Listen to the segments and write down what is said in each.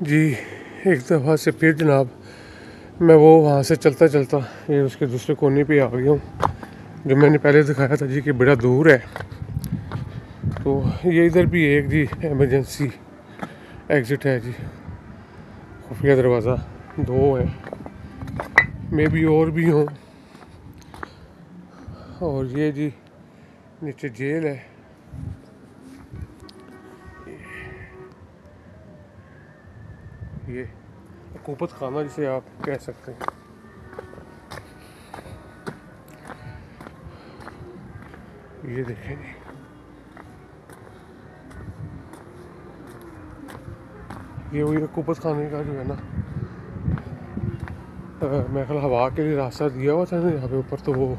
जी एक दफ़ा से फिर जनाब मैं वो वहाँ से चलता चलता ये उसके दूसरे कोने पे आ गया हूँ, जो मैंने पहले दिखाया था जी कि बड़ा दूर है। तो ये इधर भी एक जी एमरजेंसी एग्ज़िट है जी, खुफिया दरवाज़ा 2 है, मे भी और भी हों। और ये जी नीचे जेल है, ये हुकूमत खाना जिसे आप कह सकते हैं। ये देखें जी, ये वही हुकूमत खाने का जो है ना मेरे ख्याल हवा के लिए रास्ता दिया हुआ था ना यहाँ पे ऊपर, तो वो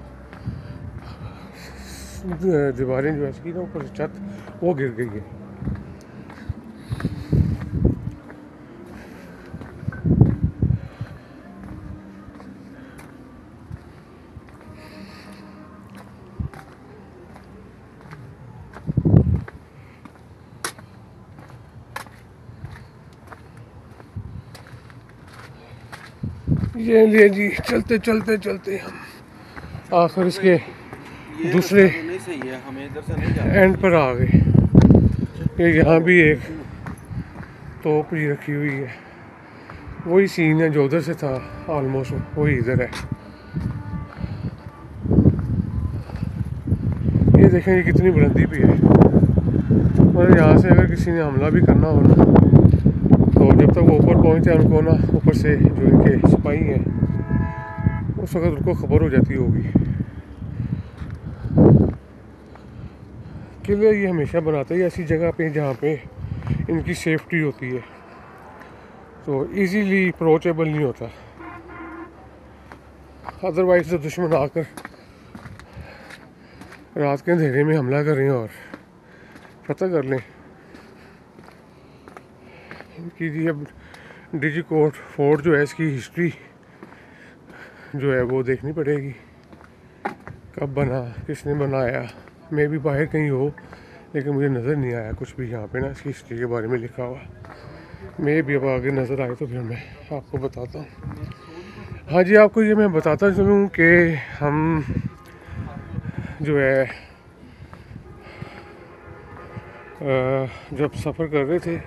दीवारें जो है इसकी ना ऊपर छत वो गिर गई है। ये लिए जी चलते चलते चलते हम आखिर इसके दूसरे एंड पर आ गए। ये यहाँ भी एक तोप जी रखी हुई है, वही सीन है जो उधर से था, ऑलमोस्ट वही इधर है। ये देखें ये कितनी बुलंदी भी है, और यहाँ से अगर किसी ने हमला भी करना हो ना, तो जब तक वो ऊपर पहुँचे उनको ना ऊपर से जो इनके सिपाही हैं उस वक्त उनको खबर हो जाती होगी। किले ये हमेशा बनाते हैं ऐसी जगह पे जहाँ पे इनकी सेफ्टी होती है, तो इजीली अप्रोचेबल नहीं होता। अदरवाइज तो दुश्मन आकर रात के अंधेरे में हमला करें और पता कर लें। इनकी जी अब डिजिकोट फोर्ट जो है इसकी हिस्ट्री जो है वो देखनी पड़ेगी, कब बना, किसने बनाया। मैं भी बाहर कहीं हो, लेकिन मुझे नज़र नहीं आया कुछ भी यहाँ पे ना इसकी हिस्ट्री के बारे में लिखा हुआ। मैं भी अब आगे नज़र आए तो फिर मैं आपको बताता हूँ। हाँ जी, आपको ये मैं बताता चलूँ कि हम जो है जब सफ़र कर रहे थे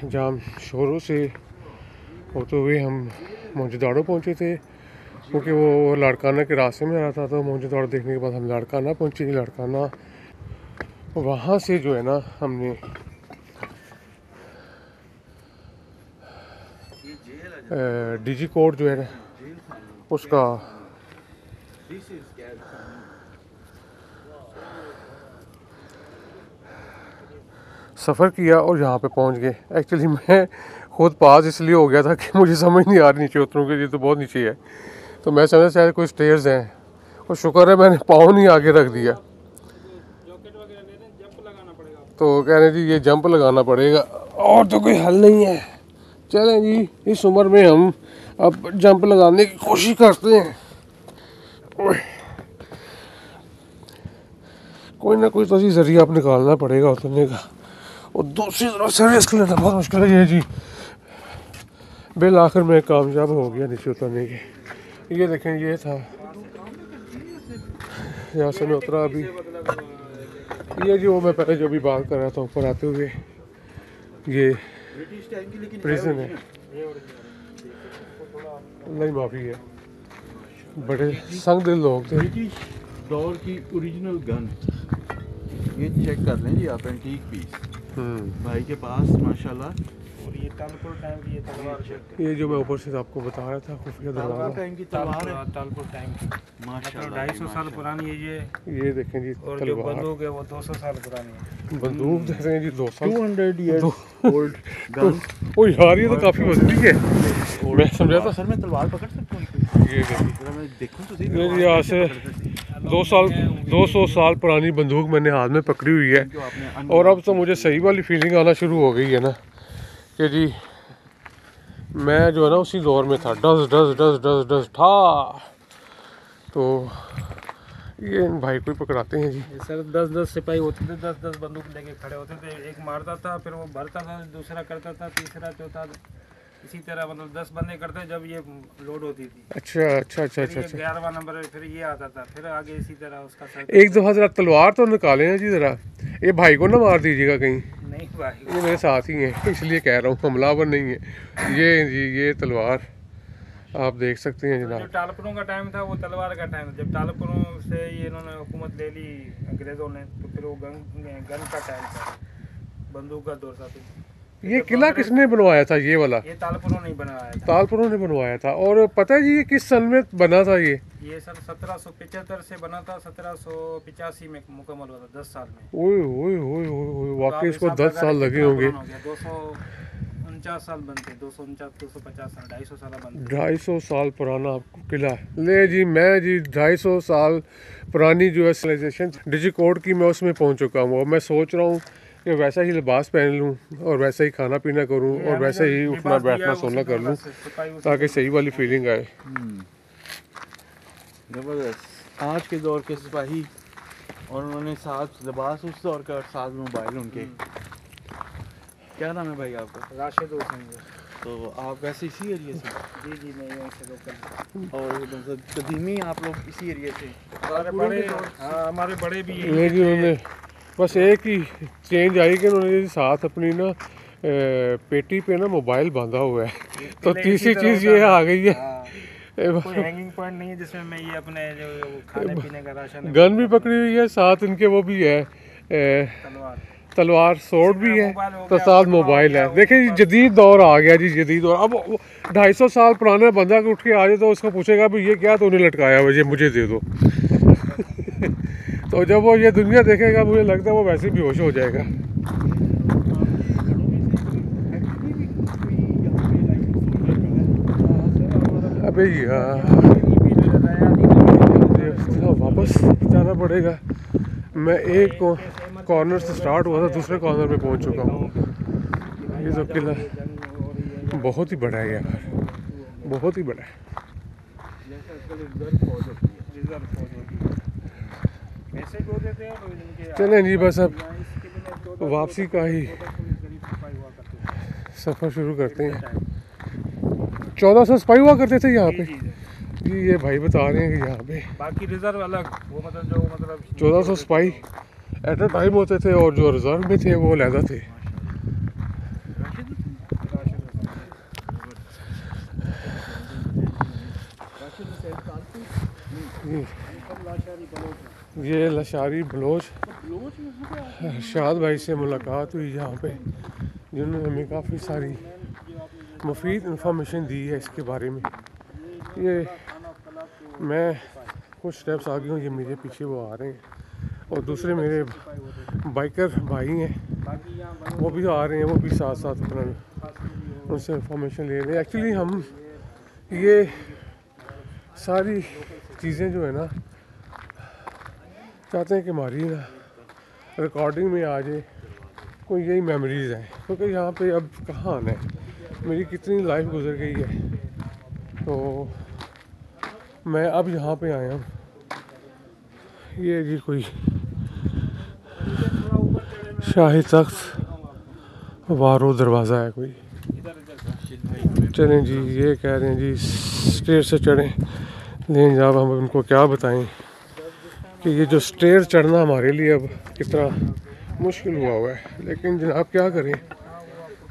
जाम शोरों से होते हुए हम मोहनजोदड़ो पहुँचे थे, क्योंकि वो लाड़काना के रास्ते में आ रहा था। तो मोहनजोदड़ो देखने के बाद हम लाड़काना पहुँचे। लाड़काना वहाँ से जो है ना हमने डिजिकोड जो है ना उसका सफ़र किया और यहाँ पे पहुँच गए। एक्चुअली मैं खुद पास इसलिए हो गया था कि मुझे समझ नहीं आ रही नीचे उतरूँ कि ये तो बहुत नीचे है, तो मैं समझा शायद कोई स्टेयर्स हैं, और शुक्र है मैंने पाँव नहीं आगे रख दिया। तो कह रहे जी ये जंप लगाना पड़ेगा और तो कोई हल नहीं है। चलें जी, इस उम्र में हम अब जंप लगाने की कोशिश करते हैं। कोई ना कोई तो जी जरिया अब निकालना पड़ेगा उतरने का, और दूसरी तरफ से रिस्क लेना बहुत मुश्किल है। ये जी बिल आखिर में कामयाब हो गया नीचे उतरने के। ये देखें ये था, यहाँ से मैं उतरा अभी। ये जो मैं पहले जो भी बात कर रहा था ऊपर आते हुए, ये प्रिजन है। अल्लाह ही माफ़ी है, बड़े संग दिल लोग थे। ब्रिटिश दौर की ओरिजिनल गन, ये चेक कर लें जी आप, एंटीक पीस भाई के पास माशाल्लाह। और ये तालपुर टाइम की ये तलवार चेक, ये जो मैं ऊपर से आपको बता रहा था खुफिया दरवाज़ा टाइम की तलवार है, तालपुर टाइम की माशाल्लाह 250 साल पुरानी है ये देखें जी। और जो बंदूक है वो 200 साल पुरानी है। बंदूक देख रहे हैं जी 200 ईयर्स ओल्ड गन। ओ यार ये तो काफ़ी मजबूत है, मैं समझा था। सर मैं तलवार पकड़ सकता हूँ? ये मैं देखूं तो सही। ये यहाँ से 200 साल पुरानी बंदूक मैंने हाथ में पकड़ी हुई है, और अब तो मुझे सही वाली फीलिंग आना शुरू हो गई है ना कि जी मैं जो है ना उसी दौर में था। डस डस डस डस डस था। तो ये इन भाई को ही पकड़ाते हैं जी। ये सर 10-10 सिपाही होते थे, 10-10 बंदूक लेके खड़े होते थे। एक मारता था, फिर वो भरता था, दूसरा करता था, तीसरा चौथा, इसी तरह मतलब 10 बंदे करते जब ये लोड होती थी। अच्छा अच्छा अच्छा फिर अच्छा ये अच्छा। 11वां नंबर पे फिर ये आता था, फिर आगे इसी तरह उसका सर। एक दफ़ा ज़रा तलवार तो निकालें ना जी ज़रा, ये भाई को ना मार दीजिएगा कहीं, नहीं भाई, ये मेरे साथ ही हैं इसलिए कह रहा हूँ, हमलावर नहीं है ये जी। ये तलवार आप देख सकते हैं तो जो जनाब। टालपुरों का टाइम था वो तलवार का टाइम था। जब टालपुरों से ये इन्होंने हुकूमत ले ली अंग्रेज़ों ने, तो फिर वो गन का टाइम था, बंदूक का दौर था। फिर ये जब किला अंग्रेज़- किसने बनवाया था ये वाला? ये तालपुरों ने बनाया था। तालपुरों ने बनवाया था। और पता है जी ये किस सन में बना था ये? ये सर 1775 से बना था, 1785 में मुकम्मल हुआ था, 10 साल में। ओए ओए ओए ओए ओए, तो आप वाकई इसको हिसाब 10 लगा साल लें लगे कितना होंगे। पुराना हो गया, 249 साल बनते, 249 250 साल, 250 साल बनते। 250 साल पुराना किला है। ले जी मैं जी 250 साल पुरानी जो है सिविलाइजेशन डिजिकोड की मैं उसमें पहुंच चुका हूँ। और मैं सोच रहा हूँ कि वैसा ही लिबास पहन लूँ और वैसा ही खाना पीना करूँ ये और हमें वैसे जब ही लिबास उठना दिया बैठना है, सोना उसी कर लूँ, तरह से सिपाही उसी ताकि तरह सही वाली फीलिंग आए। ज़बरदस्त। आज के दौर के सिपाही, और उन्होंने साथ लिबास उस दौर का और साथ मोबाइल उनके। क्या नाम है भाई आपका? राशिद हुसैन जी। तो आप वैसे इसी एरिया से? जी जी, मैं यहीं से लोकल। और मतलब कदीमी आप लोग इसी एरिया से? हमारे बड़े, हाँ हमारे बड़े भी यही ये जी उन्होंने बस एक ही चेंज आई कि उन्होंने जी साथ अपनी ना पेटी पे ना मोबाइल बांधा हुआ है। तो पहले तीसरी इसी तरह चीज़ होता ये था। आ गई है, हाँ, कोई हैंगिंग पॉइंट नहीं है जिसमें मैं ये अपने जो वो खाने पीने का राशन है, गन भी पकड़ी हुई है, साथ इनके वो भी है तलवार। तलवार सोर्ड भी है, मोबाइल हो तो गया, साथ बटुआ हो मोबाइल गया, है। वो देखिए बस। जदीद दौर आ गया जी, जदीद दौर। अब 250 साल पुराना बंदा उठ के आ जाए तो उसको पूछेगा भाई ये क्या तूने लटकाया हुआ, ये मुझे दे दो। तो जब वो ये दुनिया देखेगा मुझे लगता है वो वैसे भी बेहोश हो जाएगा। अबे यार वापस जाना पड़ेगा। मैं एक कॉर्नर से स्टार्ट हुआ था, दूसरे कॉर्नर पे पहुंच चुका हूँ। ये तो किला बहुत ही बड़ा है यार, बहुत ही बड़ा है। चलें जी बस अब वापसी का ही सफ़र शुरू करते हैं। 1400 सिपाही हुआ करते थे यहाँ पे जी। ये भाई बता रहे हैं कि यहाँ पे बाकी रिजर्व अलग, वो मतलब जो मतलब 1400 सिपाही एट अ टाइम होते थे और जो रिजर्व में थे वो अलहदा थे। ये लशारी बलोच शाद भाई से मुलाकात हुई यहाँ पे, जिन्होंने हमें काफ़ी सारी मुफीद इंफॉर्मेशन दी है इसके बारे में। ये मैं कुछ स्टेप्स आगे हूँ, ये मेरे पीछे वो आ रहे हैं और दूसरे मेरे बाइकर भाई हैं वो भी आ रहे हैं, वो भी साथ साथ अपना उनसे इंफॉर्मेशन ले रहे हैं। एक्चुअली हम ये सारी चीज़ें जो है ना चाहते हैं कि हमारी ना रिकॉर्डिंग में आ जाए, कोई यही मेमोरीज़ हैं। क्योंकि यहाँ पे अब कहाँ आना है, मेरी कितनी लाइफ गुजर गई है, तो मैं अब यहाँ पे आया हूँ। ये जी कोई शाही तख्त वारो दरवाज़ा है कोई। चलें जी, ये कह रहे हैं जी स्टेयर से चढ़ें, लेकिन जब हम उनको क्या बताएं कि ये जो स्टेयर चढ़ना हमारे लिए अब कितना मुश्किल हुआ है। लेकिन जनाब क्या करें,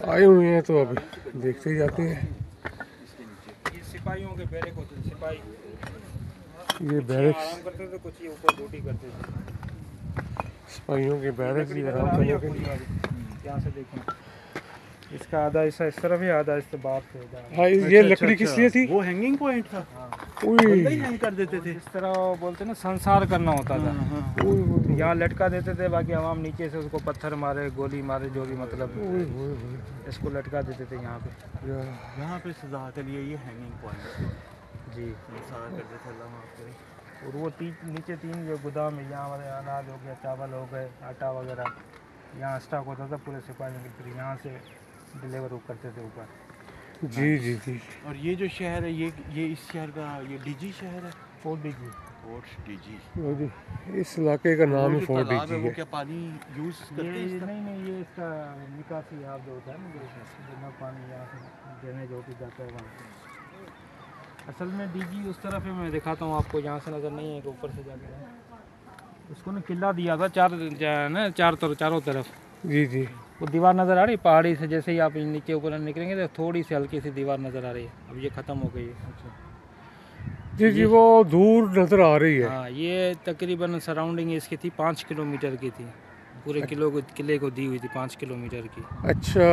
आए हुए हैं तो अब देखते ही जाते हैं। ये सिपाहियों के बैरक होते थे, सिपाही ये बैरक्स आराम करते थे, कुछ ही ऊपर ड्यूटी करते थे। सिपाहियों के बैरक्स भी आराम करने के लिए। यहाँ से देखें, इसका आधा हिस्सा इस तरफ है, आधा इस बाहर से उधर। हाँ ये लकड़ी किस लिए थी? वो हैंगिंग पॉइंट था, उई, बंदा ही हैंग कर देते थे। इस तरह वो बोलते ना संसार करना होता था। उई, उई, यहाँ लटका देते थे, बाकी आवाम नीचे से उसको पत्थर मारे, गोली मारे, जो भी मतलब उई, उई, उई, इसको लटका देते थे यहाँ पे। या, यहाँ पे सजा के लिए ये हैंगिंग पॉइंट जी, इंसान करते थे, अल्लाह माफ़ करे। और वो नीचे 3 जो गोदाम है, यहाँ हमारे अनाज हो गया, चावल हो गए, आटा वगैरह यहाँ स्टॉक होता था पूरे सिपाहियों के। फिर यहाँ से डिलीवर करते थे ऊपर। जी जी जी। और ये जो शहर है, ये इस शहर का ये डीजी शहर है। Fort DG, fort DG. वो जी इस इलाके का नाम ही फोर्ट तालाब है डीजी वो है। क्या पानी यूज करते हैं इसका? नहीं ये इसका निकासी आप जो होता है ना जितना पानी यहाँ से ड्रेनेज होते जाता है वहाँ से। असल में डीजी उस तरफ है, मैं दिखाता हूँ आपको, यहाँ से नज़र नहीं है कि ऊपर से जाके उसको ना किला दिया था चारों तरफ। जी जी वो दीवार नज़र आ रही है पहाड़ी से, जैसे ही आप नीचे ऊपर निकलेंगे तो थोड़ी सी हल्की सी दीवार नज़र आ रही है। अब ये ख़त्म हो गई है। जी जी वो दूर नज़र आ रही है। हाँ ये तकरीबन सराउंडिंग इसकी थी 5 किलोमीटर की थी, पूरे किले को दी हुई थी 5 किलोमीटर की। अच्छा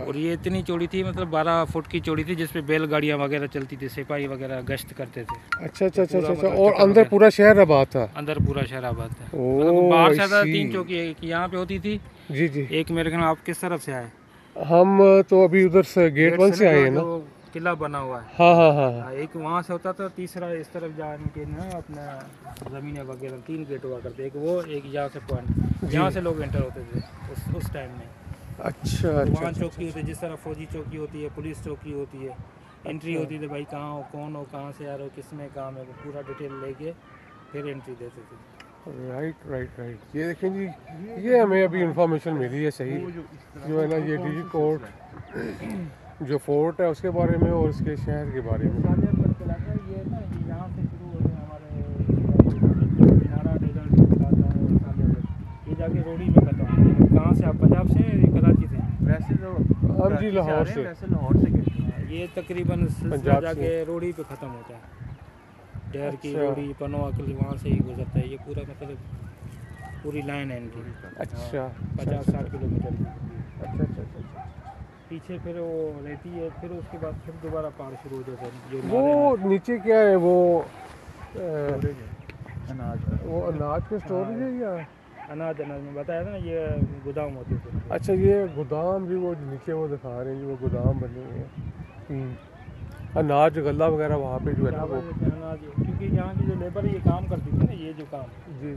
और ये इतनी चौड़ी थी, मतलब 12 फुट की चौड़ी थी, जिसपे बैलगाड़ियाँ वगैरह चलती थी, सिपाही वगैरह गश्त करते थे। अच्छा अच्छा अच्छा पूरा अच्छा मतलब और चक्कर अंदर वगैरह। पूरा शहर आबाद था। अंदर पूरा शहर आबाद था। ओ, मतलब बाहर से ज़्यादा I 3 see। चौकी, एक यहाँ पे होती थी, जी जी एक मेरे ख्याल आप किस तरफ से आए? हम तो अभी उधर से गेट 1 से आए हैं ना। जो किला बना हुआ है, हाँ हाँ हाँ हाँ। एक वहाँ से होता था, तीसरा इस तरफ जाने के ना अपना ज़मीनें वगैरह 3 गेट हुआ करते, एक वो एक यहाँ से पॉइंट, यहाँ से लोग एंटर होते थे उस टाइम में। अच्छा तो अच्छा वहाँ चौकी होती है, जिस तरह फौजी चौकी होती है, पुलिस चौकी होती है, एंट्री होती थी, भाई कहाँ हो, कौन हो, कहाँ से आ रहे हो, किसमें काम है, वो पूरा डिटेल लेके फिर एंट्री देते थे। Right right right. ये देखें जी, ये हमें अभी इंफॉर्मेशन मिली है सही, जो है ना ये डीजी कोर्ट जो फोर्ट है उसके बारे में और इसके शहर के बारे में। ये ना यहाँ से शुरू होते हैं हमारे नारा डेजर्ट आता है, ये जाके रोडी में खत्म होता है। कहाँ से आप, पंजाब से या कराची से? वैसे तो हम जी लाहौर से। वैसे लाहौर से गए। ये तकरीबन सिलसिला पंजाब से। जाके रोडी पे ख़त्म होता है, डहर की अच्छा। रोडी पनोआ के वहाँ से ही गुजरता है। ये पूरा मतलब पूरी लाइन है इनकी। अच्छा 50-60 किलोमीटर की। अच्छा अच्छा अच्छा। पीछे फिर वो रहती है, फिर उसके बाद फिर दोबारा पहाड़ शुरू हो जाता है। जो वो नीचे क्या है वो अनाज अनाज के स्टोरेज है या? अनाज में बताया था ना, ये गोदाम होते थे। अच्छा ये गोदाम भी वो नीचे वो दिखा रहे हैं जी, वो गोदाम बने हुए हैं। अनाज गल्ला वगैरह वहाँ पे जो है ना वो। अनाज, क्योंकि यहाँ की जो लेबर ये काम करती थी ना, ये जो काम जी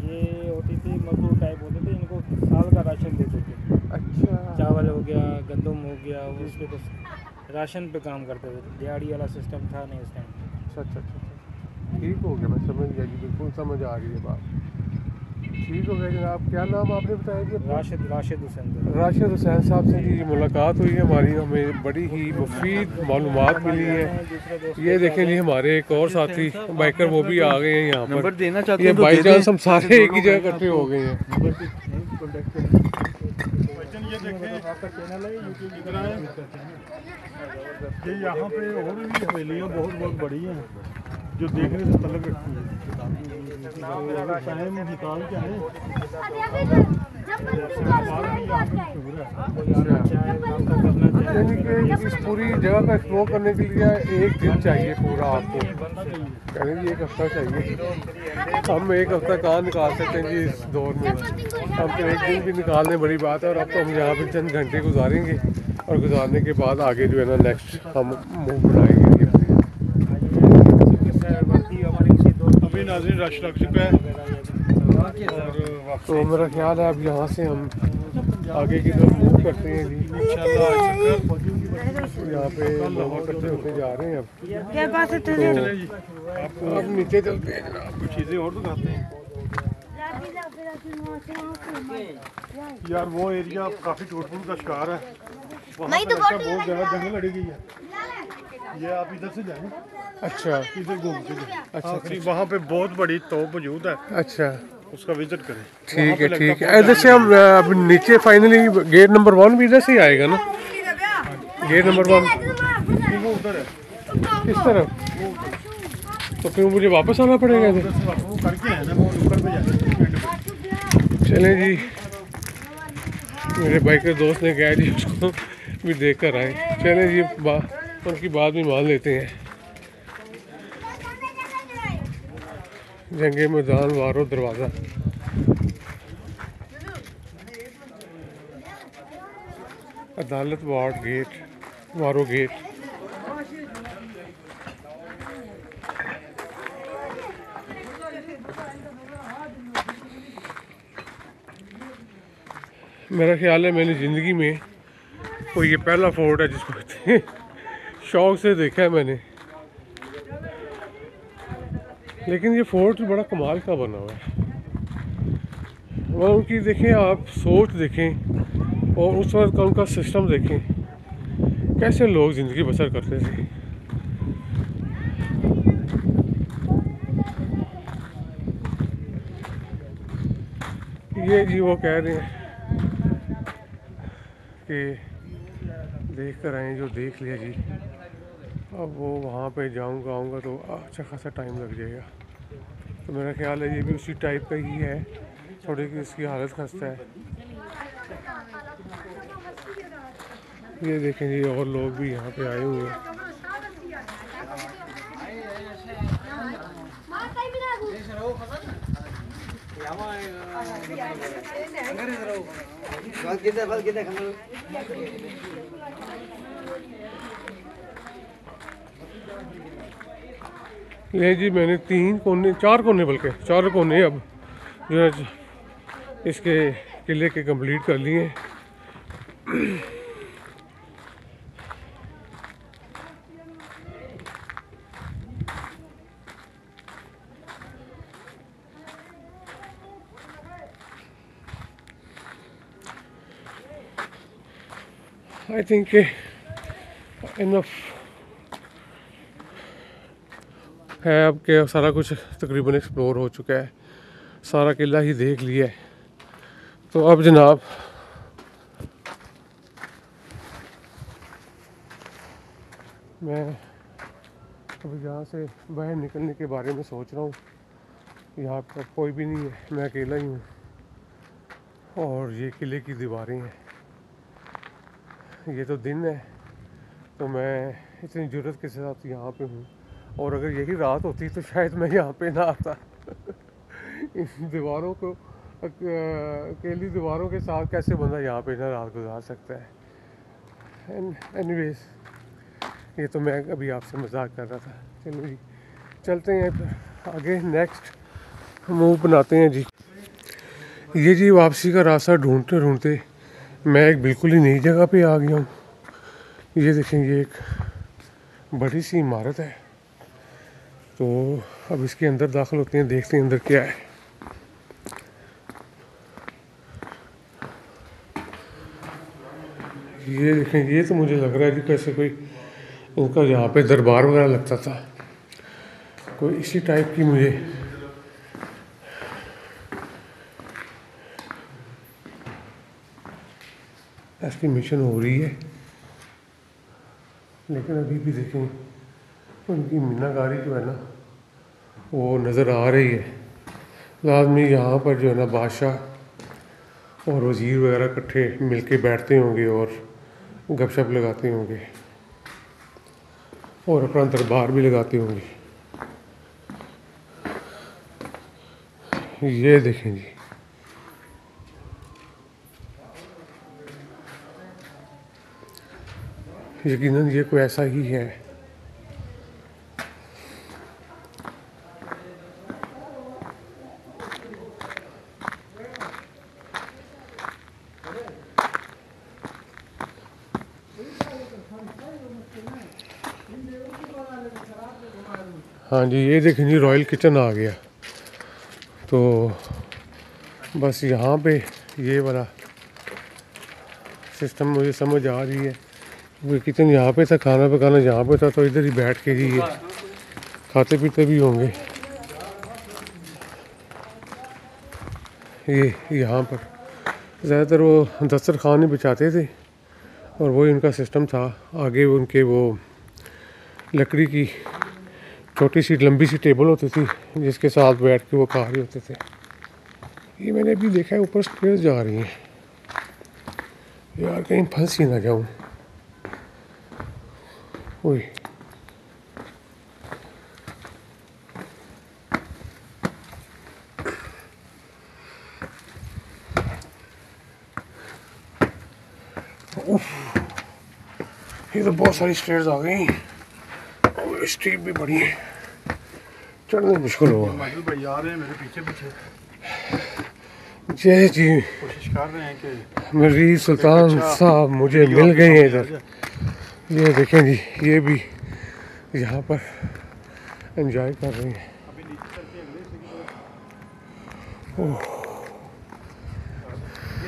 ये होती थी, मजदूर टाइप होते थे, इनको साल का राशन देते थे। अच्छा चावल हो गया, गंदम हो गया, उस पर बस राशन पे काम करते थे। दिहाड़ी वाला सिस्टम था नहीं उस टाइम। अच्छा अच्छा अच्छा ठीक हो गया, मैं समझ गया जी, बिल्कुल समझ आ रही है बात। ठीक हो गया जनाब। क्या नाम आपने बताया जी? राशिद हुसैन। राशिद हुसैन साहब से जी मुलाकात हुई है हमारी, हमें बड़ी ही मुफीद मालूमात मिली है। ये देखें जी हमारे एक और साथी बाइकर वो भी आ गए हैं यहाँ नंबर पर। देना चाहते ये हैं तो बाई दे चांस दें। हम सारे एक ही जगह इकट्ठे हो गए हैं। आपका चैनल है यूट्यूब ये यहाँ पे और भी हवेलियाँ बहुत बहुत बड़ी हैं जो देखने से तलब रखती हैं। टाइम निकाल के आए। यानी कि इस पूरी जगह का एक्सप्लोर करने के लिए एक दिन चाहिए पूरा आपको, यानी कि एक हफ्ता चाहिए। हम एक हफ्ता कहाँ निकाल सकते हैं जी इस दौर में, हम तो एक दिन भी निकालने बड़ी बात है। और अब तो हम यहाँ पे चंद घंटे गुजारेंगे और गुजारने के बाद आगे जो है ना नेक्स्ट हम मूव बनाएंगे। अभी नाज़रीन रश लग चुका है। तो मेरा ख्याल है अब यहाँ से हम आगे की तरफ मूव करते हैं जी। यहाँ पे लोग इकट्ठे होते जा रहे हैं अब। तो अब नीचे चलते हैं जनाब। कुछ चीज़ें और दिखाते हैं। यार वो एरिया काफ़ी टूट फूट का शिकार है। वहाँ पर बहुत ज़्यादा जंग लड़ी गई है। ये आप इधर से जाएं, अच्छा इधर घूम के जाएं। अच्छा आखिरी वहाँ पे बहुत बड़ी तोप मौजूद है, अच्छा उसका विजिट करें। ठीक है ठीक है। इधर से हम अब नीचे फाइनली गेट नंबर 1 भी इधर से ही आएगा ना? गेट नंबर 1 वो उधर है, किस तरफ? तो फिर मुझे वापस आना पड़ेगा इधर। वो करके है ना, वो ऊपर पे जाएंगे। चलें जी, मेरे बाइकर दोस्त ने कहा जी उसको भी देख कर आए। चलें जी उनकी बात भी मान लेते हैं। जंगे मैदान वारो दरवाज़ा। अदालत वार्ड गेट वारो गेट। मेरा ख्याल है मैंने ज़िंदगी में कोई ये पहला फोर्ट है जिसको इतने शौक से देखा है मैंने। लेकिन ये फोर्ट बड़ा कमाल का बना हुआ है। और उनकी देखें आप सोच देखें और उस वक्त का उनका सिस्टम देखें, कैसे लोग ज़िंदगी बसर करते थे। ये जी वो कह रहे हैं कि देख कर आए, जो देख लिया जी। अब वो वहाँ पे आऊँगा तो अच्छा खासा टाइम लग जाएगा। तो मेरा ख्याल है ये भी उसी टाइप का ही है, थोड़ी की इसकी हालत खस्ता है। ये देखें जी और लोग भी यहाँ पे आए हुए हैं। ये जी मैंने 4 कोने बल्कि 4 कोने अब जो है इसके किले के कंप्लीट कर लिए हैं। आई थिंक इनफ है अब के सारा कुछ तकरीबन एक्सप्लोर हो चुका है, सारा किला ही देख लिया है। तो अब जनाब मैं अभी यहाँ से बाहर निकलने के बारे में सोच रहा हूँ। यहाँ पर कोई भी नहीं है, मैं अकेला ही हूँ और ये किले की दीवारें हैं। ये तो दिन है तो मैं इतनी ज़रूरत के साथ यहाँ पे हूँ, और अगर यही रात होती तो शायद मैं यहाँ पे ना आता। इन दीवारों को अकेली दीवारों के साथ कैसे बंदा यहाँ पे ना रात गुजार सकता है। एनीवेज ये तो मैं अभी आपसे मजाक कर रहा था। चलो जी चलते हैं आगे, नेक्स्ट मूव बनाते हैं जी। ये जी वापसी का रास्ता ढूंढते ढूंढते मैं एक बिल्कुल ही नई जगह पे आ गया हूँ। ये देखें ये एक बड़ी सी इमारत है, तो अब इसके अंदर दाखिल होते हैं, देखते हैं अंदर क्या है। ये देखें, ये तो मुझे लग रहा है कि कैसे कोई उनका यहाँ पे दरबार वगैरह लगता था, कोई इसी टाइप की मुझे एस्टिमेशन हो रही है। लेकिन अभी भी देखें उनकी मीनाकारी जो है ना वो नज़र आ रही है। लाजमी यहाँ पर जो है ना बादशाह और वज़ीर वगैरह इकट्ठे मिलके बैठते होंगे और गपशप लगाते होंगे और अपना दरबार भी लगाते होंगे। ये देखें जी, यकीनन ये कोई ऐसा ही है। हाँ जी, ये देखें जी रॉयल किचन आ गया। तो बस यहाँ पे ये वाला सिस्टम मुझे समझ आ रही है। वो किचन यहाँ पे था, खाना पकाना यहाँ पे था, तो इधर ही बैठ के ही ये खाते पीते भी होंगे। ये यहाँ पर ज़्यादातर वो दस्तरखान ही बिछाते थे और वो इनका सिस्टम था। आगे उनके वो लकड़ी की छोटी सी लंबी सी टेबल होती थी जिसके साथ बैठ के वो खा रहे होते थे। ये मैंने अभी देखा है ऊपर स्टेयर्स जा रही हैं, यार कहीं फंस ही ना जाऊँ। ओए ये तो बहुत सारी स्टेयर्स आ गई और स्टीप भी बड़ी है, चढ़ने मुश्किल होगा। माइकल भाई आ रहे हैं मेरे पीछे पीछे, जय जी, कोशिश कर रहे हैं कि मीर सुल्तान साहब मुझे मिल गए हैं इधर। ये देखें जी, ये भी यहाँ पर एंजॉय कर रहे हैं। ये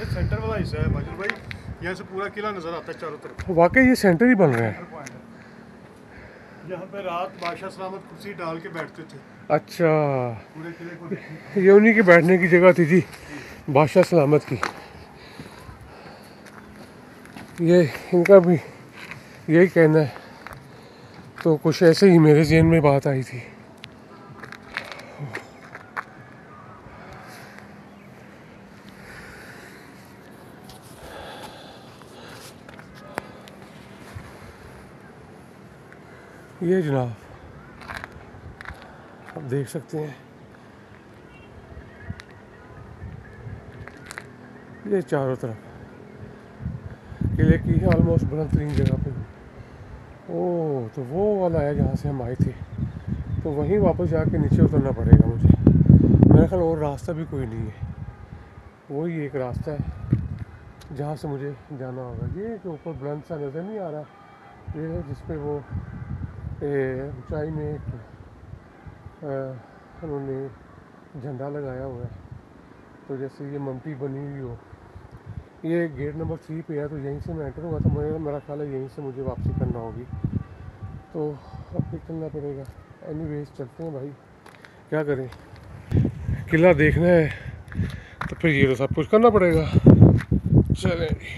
सेंटर वाला हिस्सा है माजिद भाई, यहाँ से पूरा किला नज़र आता है चारों तरफ। वाकई ये सेंटर ही बन रहा है। यहाँ पे रात बादशाह सलामत कुर्सी डाल के बैठते थे अच्छा, पूरे किले को। ये उन्हीं की बैठने की जगह थी जी, बादशाह सलामत की। ये इनका भी यही कहना है, तो कुछ ऐसे ही मेरे ज़हन में बात आई थी। ये जनाब आप देख सकते हैं, ये चारों तरफ किले की ऑलमोस्ट बुलंद तरीन जगह पे। ओह, तो वो वाला है जहाँ से हम आए थे, तो वहीं वापस जाके नीचे उतरना पड़ेगा मुझे। मेरा ख्याल और रास्ता भी कोई नहीं है, वही एक रास्ता है जहाँ से मुझे जाना होगा। ये जो ऊपर बुलंद सा नज़र नहीं आ रहा, ये है जिसपे वो ऊंचाई में एक उन्होंने झंडा लगाया हुआ है, तो जैसे ये ममटी बनी हुई हो। ये गेट नंबर 3 पे है, तो यहीं से मैं एंटर हुआ था। मेरा ख्याल है यहीं से मुझे वापसी करना होगी, तो अब निकलना पड़ेगा। एनीवेज चलते हैं भाई, क्या करें, किला देखना है तो फिर ये तो सब कुछ करना पड़ेगा। चलें जी।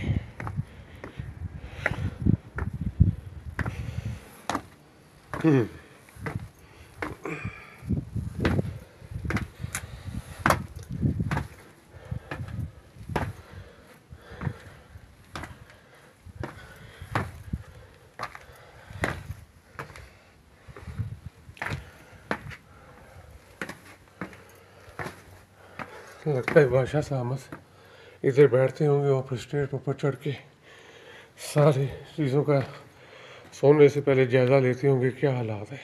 लगता है बादशाह सलामत इधर बैठते होंगे और फिर स्टेज पर ऊपर चढ़ के सारी चीज़ों का सोने से पहले जायज़ा लेते होंगे क्या हालात है।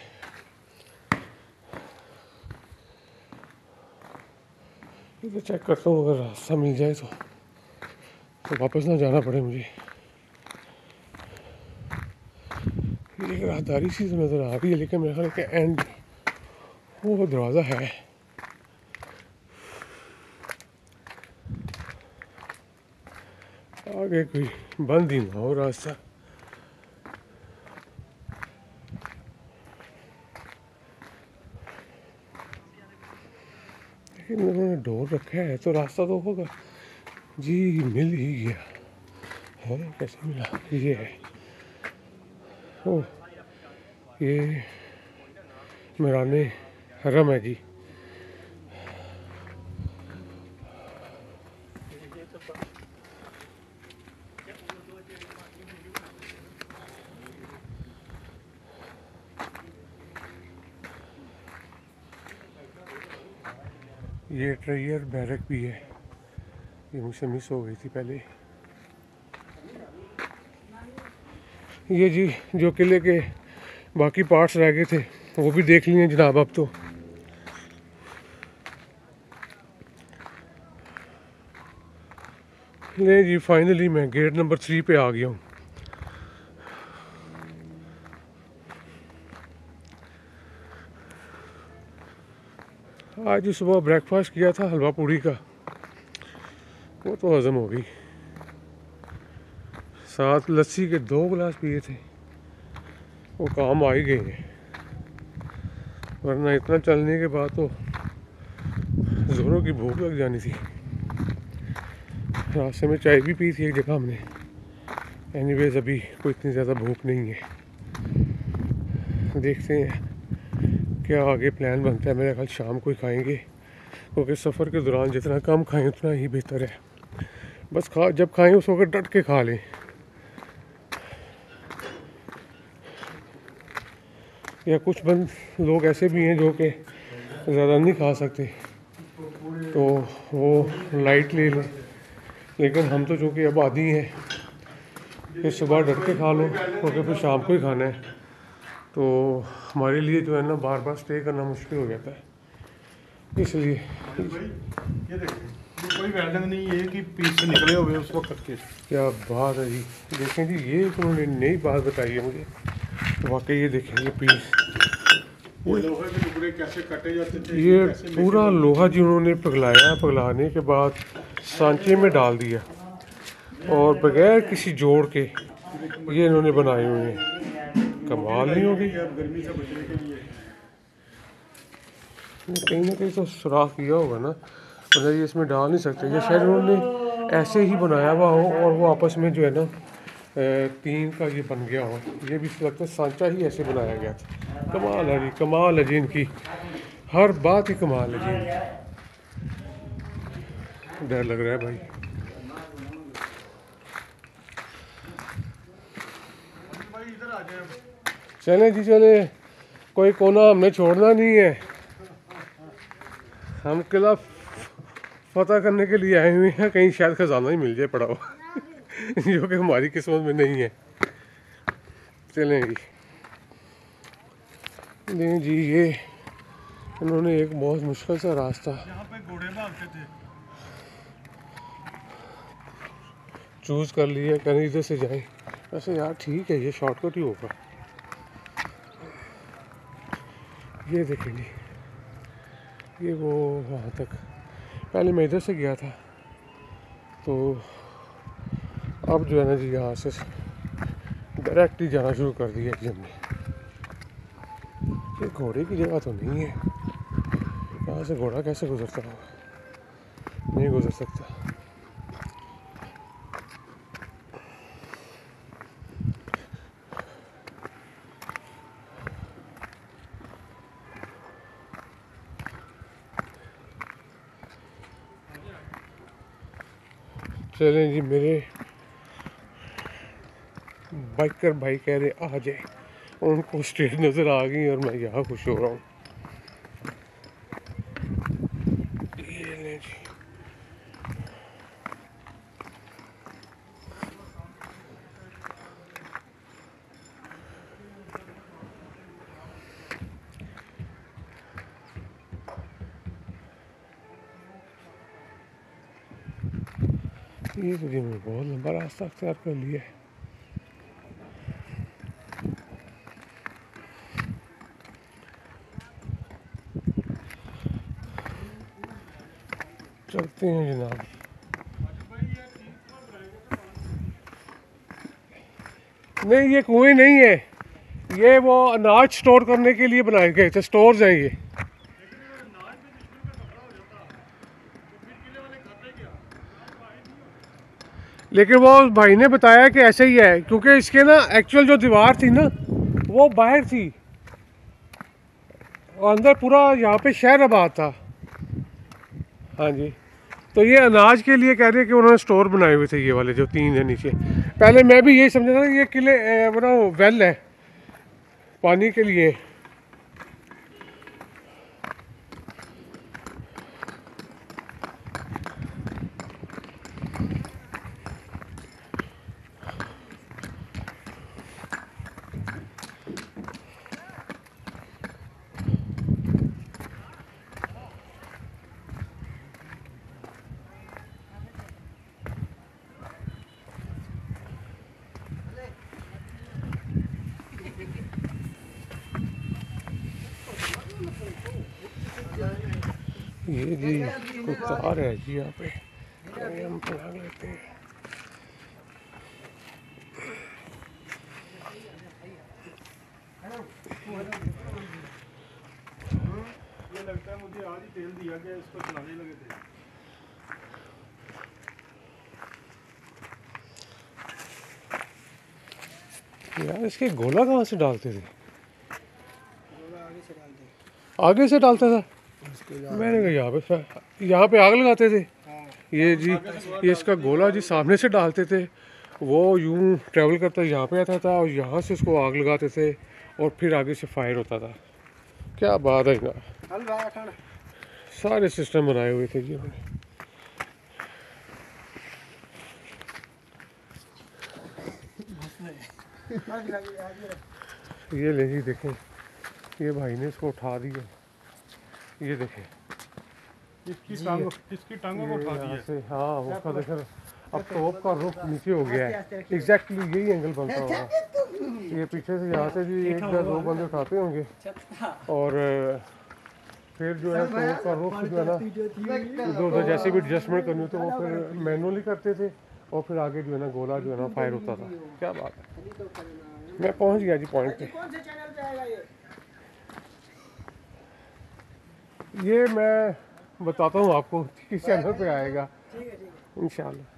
इधर चेक करता हूँ, अगर रास्ता मिल जाए तो वापस ना जाना पड़े मुझे। एक राहदारी सी नज़र आ रही है, लेकिन मेरे ख्याल के एंड वो दरवाज़ा है। आगे कोई बंद ही ना हो रास्ता। लेकिन उन्होंने डोर रखा है, तो रास्ता तो होगा जी। मिल ही गया है, कैसे मिला? ये है, ओह, ये मेराने हरम है जी। ये ट्रेयर बैरक भी है, ये मुझसे मिस हो गई थी पहले। ये जी जो किले के बाकी पार्ट्स रह गए थे वो भी देख लिए जनाब अब तो। ले जी, फाइनली मैं गेट नंबर 3 पे आ गया हूँ। आज सुबह ब्रेकफास्ट किया था हलवा पूड़ी का, वो तो हज़म हो गई। साथ लस्सी के 2 गिलास पिए थे, वो काम आ ही गए हैं, वरना इतना चलने के बाद तो ज़ोरों की भूख लग जानी थी। रास्ते में चाय भी पी थी एक जगह हमने। एनीवेज अभी कोई इतनी ज़्यादा भूख नहीं है, देखते हैं क्या आगे प्लान बनता है। मेरा ख्याल शाम को ही खाएंगे, क्योंकि सफ़र के दौरान जितना कम खाएं उतना ही बेहतर है। बस जब खाएं उस वक्त डट के खा लें। या कुछ लोग ऐसे भी हैं जो कि ज़्यादा नहीं खा सकते, तो वो लाइट ले लें। लेकिन हम तो चूँकि अब आदी हैं कि सुबह डट के खा लो, क्योंकि फिर शाम को ही खाना है, तो हमारे लिए जो है ना बार बार स्टे करना मुश्किल हो जाता है। इसलिए ये देखिए, कोई वेल्डिंग नहीं है कि पीस से निकले हुए उस वक्त के। क्या बात है जी, देखें जी, ये उन्होंने नई बात बताई है मुझे। तो वाकई ये देखें, ये पीस ये लोहे के टुकड़े कैसे कटे जाते थे, ये कैसे पूरा लोहा जी उन्होंने पिघलाया, पिघलाने के बाद सांचे में डाल दिया और बगैर किसी जोड़ के ये इन्होंने बनाए हुए हैं। कमाल नहीं होगी। अब गर्मी से बचने के लिए कहीं ना कहीं तो सुराख किया होगा ना, मतलब ये इसमें डाल नहीं सकते, या शायद उन्होंने ऐसे ही बनाया हुआ हो और वो आपस में जो है ना तीन का ये बन गया हो। ये भी लगता है सांचा ही ऐसे बनाया गया था। कमाल है जी, कमाल है जी इनकी, हर बात ही कमाल है जी इनकी। डर लग रहा है भाई। भाई इधर आ जाए। चले जी चले, कोई कोना हमने छोड़ना नहीं है। हम किला फतह करने के लिए आए हुए हैं, कहीं शायद खजाना ही मिल जाए पड़ा हुआ जो कि हमारी किस्मत में नहीं है। चलें जी। नहीं जी, ये इन्होंने एक बहुत मुश्किल सा रास्ता यहाँ पे घोड़े भागते थे। चूज़ कर लिया, कहीं इधर से जाएं। वैसे यार ठीक है, ये शॉर्टकट ही होगा। ये देखें जी, ये वो वहाँ तक, पहले मैं इधर से गया था तो अब जो है ना जी यहाँ से डायरेक्ट ही जाना शुरू कर दिया एग्जाम ने। ये घोड़े की जगह तो नहीं है, यहाँ से घोड़ा कैसे गुजरता होगा, नहीं गुजर सकता। चलें जी, मेरे बाइकर भाई कह रहे आ जाए, उनको स्टेज नज़र आ गई और मैं यहाँ खुश हो रहा हूँ। ये लें जी, ये तो जी मैंने बहुत लंबा रास्ता अख्तियार कर लिया है। चलते हैं जनाब। नहीं, ये कुएं नहीं है, ये वो अनाज स्टोर करने के लिए बनाए गए थे, स्टोर्स हैं ये। लेकिन वो भाई ने बताया कि ऐसे ही है, क्योंकि इसके ना एक्चुअल जो दीवार थी ना वो बाहर थी और अंदर पूरा यहाँ पे शहर आबाद था। हाँ जी, तो ये अनाज के लिए कह रहे हैं कि उन्होंने स्टोर बनाए हुए थे, ये वाले जो तीन है नीचे। पहले मैं भी यही समझा था कि ये किले बना वेल है पानी के लिए। ये जी उतार है जी यहाँ पे, हम भाग लेते हैं। ये लगता है मुझे आज ही तेल दिया गया, इसको चलाने लगे थे। यार इसके गोला कहाँ से डालते थे? आगे से डालता था। मैंने कहा यहाँ पे आग लगाते थे। ये जी, ये इसका गोला जी सामने से डालते थे, वो यूं ट्रैवल करता यहाँ पे आता था और यहाँ से इसको आग लगाते थे और फिर आगे से फायर होता था। क्या बात है ना, सारे सिस्टम बनाए हुए थे जी उन्होंने। ये ले जी, देखें ये भाई ने इसको उठा दिया, ये देखें इसकी टांगों को उठा दिया से। हाँ, उसका देखें अब टॉप का रुख नीचे हो गया है, एग्जैक्टली यही एंगल बनता होगा। ये पीछे से यहाँ से भी एक या दो बंदे उठाते होंगे और फिर जो है तो उसका रुख जो है ना इधर उधर जैसे भी एडजस्टमेंट करनी होती वो फिर मैनुअली करते थे और फिर आगे जो है ना गोला जो है ना फायर होता था। क्या बात है, मैं पहुंच गया जी पॉइंट पे। ये मैं बताता हूँ आपको किस चैनल पे आएगा इंशाल्लाह।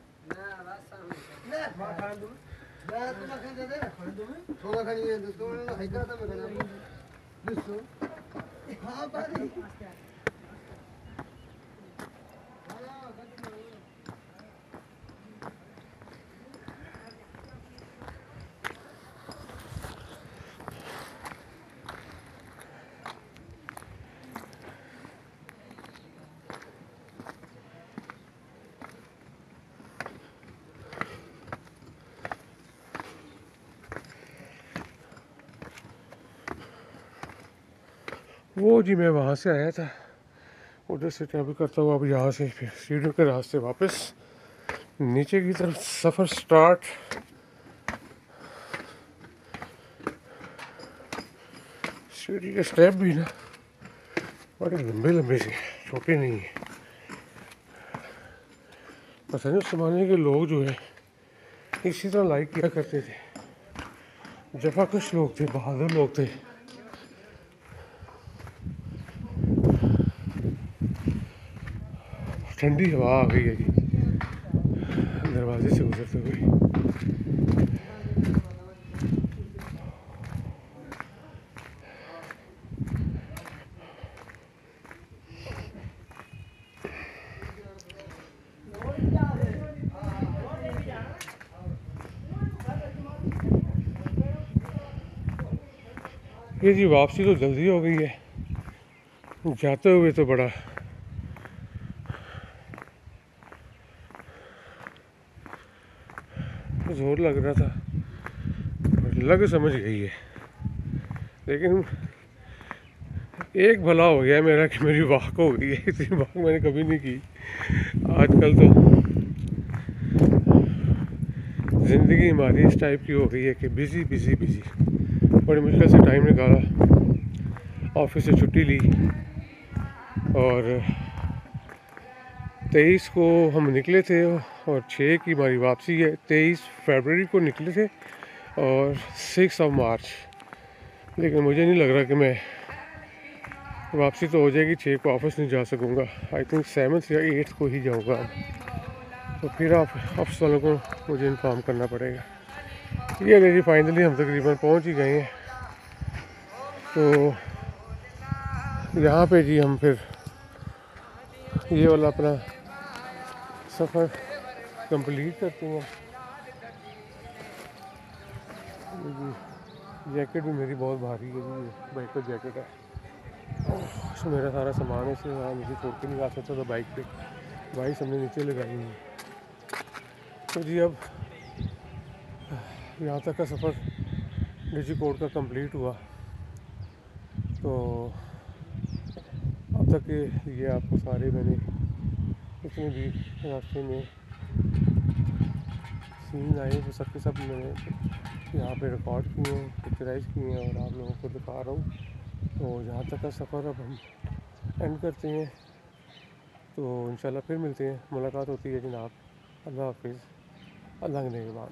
वो जी मैं वहाँ से आया था, उधर से ट्रैवल करता हुआ अब यहाँ से फिर सीढ़ियों के रास्ते वापस नीचे की तरफ सफ़र स्टार्ट। सीढ़ी के स्टेप भी ना बड़े लंबे लंबे से, छोटे नहीं है। पता नहीं उस जमाने के लोग जो है इसी तरह लाइक किया करते थे, जफाकश लोग थे, बहादुर लोग थे। ठंडी हवा आ गई है जी दरवाजे से गुजरते हुए। ये जी वापसी तो जल्दी हो गई है, जाते हुए तो बड़ा जोर लग रहा था, लग समझ गई है। लेकिन एक भला हो गया मेरा कि मेरी वॉक हो गई है, इतनी वॉक मैंने कभी नहीं की। आजकल तो ज़िंदगी हमारी इस टाइप की हो गई है कि बिज़ी बिज़ी बिज़ी। बड़ी मुश्किल से टाइम निकाला, ऑफिस से छुट्टी ली और 23 को हम निकले थे और 6 की हमारी वापसी है। 23 फरवरी को निकले थे और 6 मार्च। लेकिन मुझे नहीं लग रहा कि मैं वापसी तो हो जाएगी, 6 को ऑफिस नहीं जा सकूँगा। आई थिंक 7 या 8 को ही जाऊँगा। तो फिर आप ऑफिस वालों को मुझे इन्फॉर्म करना पड़ेगा। ये नहीं जी, फाइनली हम तकरीबन पहुँच ही गए हैं। तो यहाँ पे जी हम फिर ये वाला अपना सफ़र कंप्लीट करते हैं। जैकेट भी मेरी बहुत भारी है जी, बाइक का जैकेट है, उसमें मेरा सारा सामान है, इसलिए वहाँ मुझे छोड़ के नहीं आ सकता था बाइक पे। बाइक हमने नीचे लगाई हुई है। तो जी अब यहाँ तक का सफ़र डीजी कोड का कंप्लीट हुआ। तो अब तक के लिए आपको सारे मैंने जितने भी रास्ते में सीन आए वो सब के सब मैंने यहाँ पे रिकॉर्ड किए हैं, पिक्चराइज किए हैं और आप लोगों को दिखा रहा हूँ। तो यहाँ तक का सफ़र अब हम एंड करते हैं। तो इंशाल्लाह फिर मिलते हैं, मुलाकात होती है जनाब। अल्लाह हाफिज़, अल्लाह के बाद।